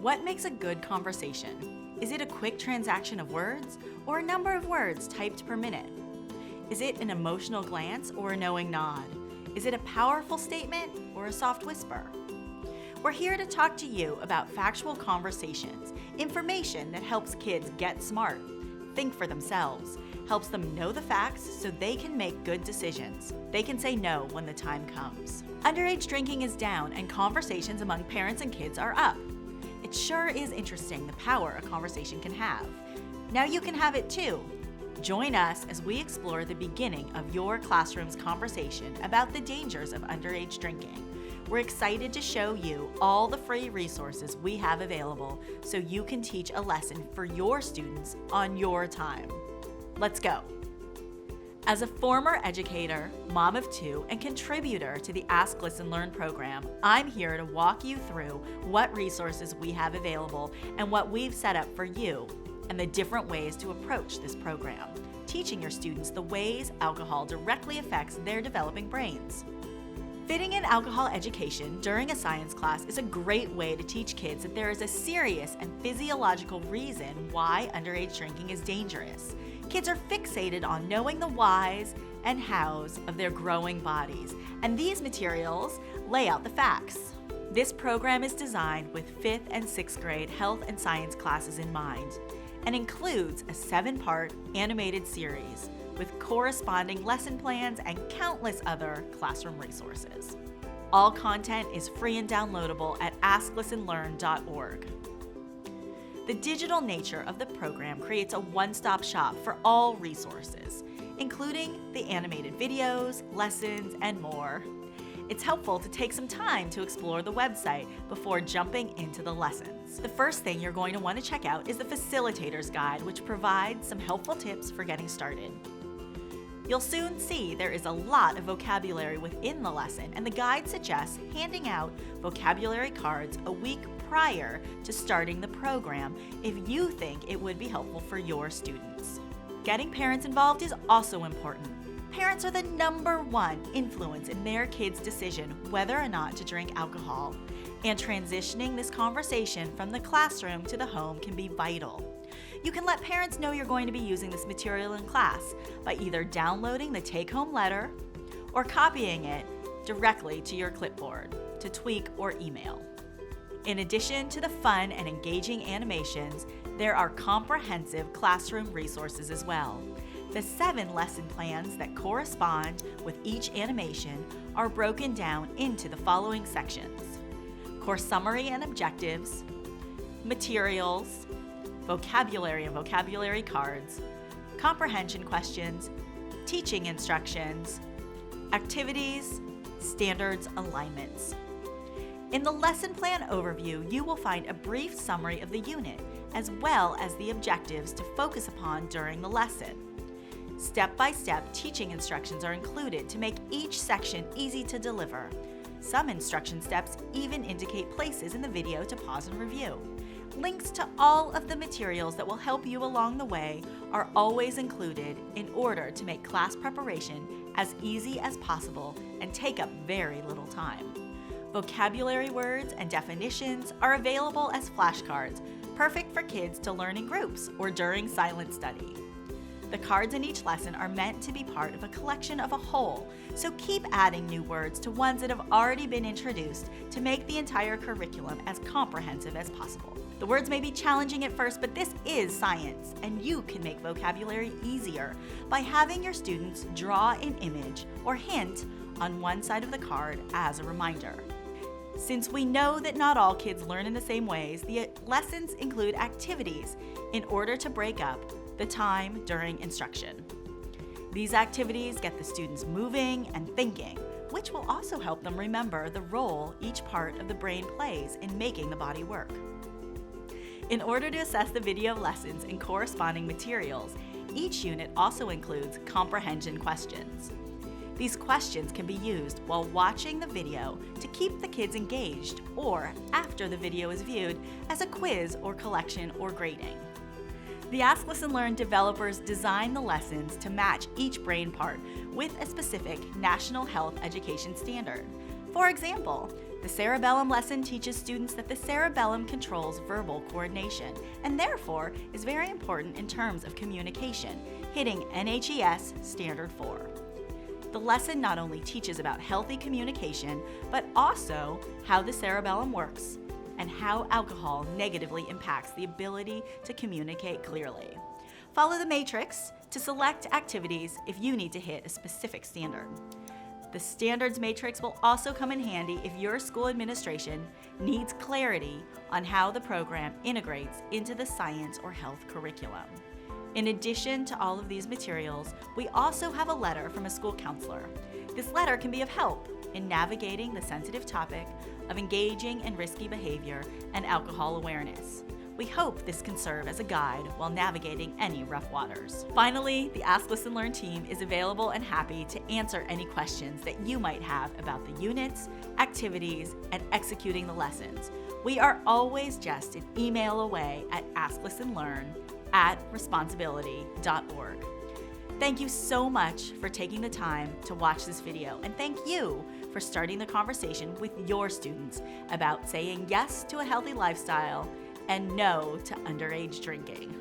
What makes a good conversation? Is it a quick transaction of words or a number of words typed per minute? Is it an emotional glance or a knowing nod? Is it a powerful statement or a soft whisper? We're here to talk to you about factual conversations, information that helps kids get smart, think for themselves, helps them know the facts so they can make good decisions. They can say no when the time comes. Underage drinking is down and conversations among parents and kids are up. It sure is interesting the power a conversation can have. Now you can have it too. Join us as we explore the beginning of your classroom's conversation about the dangers of underage drinking. We're excited to show you all the free resources we have available so you can teach a lesson for your students on your time. Let's go. As a former educator, mom of two, and contributor to the Ask, Listen, Learn program, I'm here to walk you through what resources we have available and what we've set up for you, and the different ways to approach this program, teaching your students the ways alcohol directly affects their developing brains. Fitting in alcohol education during a science class is a great way to teach kids that there is a serious and physiological reason why underage drinking is dangerous. Kids are fixated on knowing the whys and hows of their growing bodies, and these materials lay out the facts. This program is designed with 5th and 6th grade health and science classes in mind, and includes a 7-part animated series with corresponding lesson plans and countless other classroom resources. All content is free and downloadable at asklistenlearn.org. The digital nature of the program creates a one-stop shop for all resources, including the animated videos, lessons, and more. It's helpful to take some time to explore the website before jumping into the lessons. The first thing you're going to want to check out is the Facilitator's Guide, which provides some helpful tips for getting started. You'll soon see there is a lot of vocabulary within the lesson, and the guide suggests handing out vocabulary cards a week prior to starting the program if you think it would be helpful for your students. Getting parents involved is also important. Parents are the #1 influence in their kids' decision whether or not to drink alcohol, and transitioning this conversation from the classroom to the home can be vital. You can let parents know you're going to be using this material in class by either downloading the take-home letter or copying it directly to your clipboard to tweak or email. In addition to the fun and engaging animations, there are comprehensive classroom resources as well. The 7 lesson plans that correspond with each animation are broken down into the following sections: course summary and objectives, materials, vocabulary and vocabulary cards, comprehension questions, teaching instructions, activities, standards, alignments. In the lesson plan overview, you will find a brief summary of the unit, as well as the objectives to focus upon during the lesson. Step-by-step teaching instructions are included to make each section easy to deliver. Some instruction steps even indicate places in the video to pause and review. Links to all of the materials that will help you along the way are always included in order to make class preparation as easy as possible and take up very little time. Vocabulary words and definitions are available as flashcards, perfect for kids to learn in groups or during silent study. The cards in each lesson are meant to be part of a collection of a whole, so keep adding new words to ones that have already been introduced to make the entire curriculum as comprehensive as possible. The words may be challenging at first, but this is science, and you can make vocabulary easier by having your students draw an image or hint on one side of the card as a reminder. Since we know that not all kids learn in the same ways, the lessons include activities in order to break up the time during instruction. These activities get the students moving and thinking, which will also help them remember the role each part of the brain plays in making the body work. In order to assess the video lessons and corresponding materials, each unit also includes comprehension questions. These questions can be used while watching the video to keep the kids engaged, or after the video is viewed as a quiz or collection or grading. The Ask, Listen, Learn developers design the lessons to match each brain part with a specific national health education standard. For example, The cerebellum lesson teaches students that the cerebellum controls verbal coordination and therefore is very important in terms of communication, hitting NHES Standard 4. The lesson not only teaches about healthy communication, but also how the cerebellum works and how alcohol negatively impacts the ability to communicate clearly. Follow the matrix to select activities if you need to hit a specific standard. The standards matrix will also come in handy if your school administration needs clarity on how the program integrates into the science or health curriculum. In addition to all of these materials, we also have a letter from a school counselor. This letter can be of help in navigating the sensitive topic of engaging in risky behavior and alcohol awareness. We hope this can serve as a guide while navigating any rough waters. Finally, the Ask, Listen, Learn team is available and happy to answer any questions that you might have about the units, activities, and executing the lessons. We are always just an email away at asklistenlearn@responsibility.org. Thank you so much for taking the time to watch this video, and thank you for starting the conversation with your students about saying yes to a healthy lifestyle and no to underage drinking.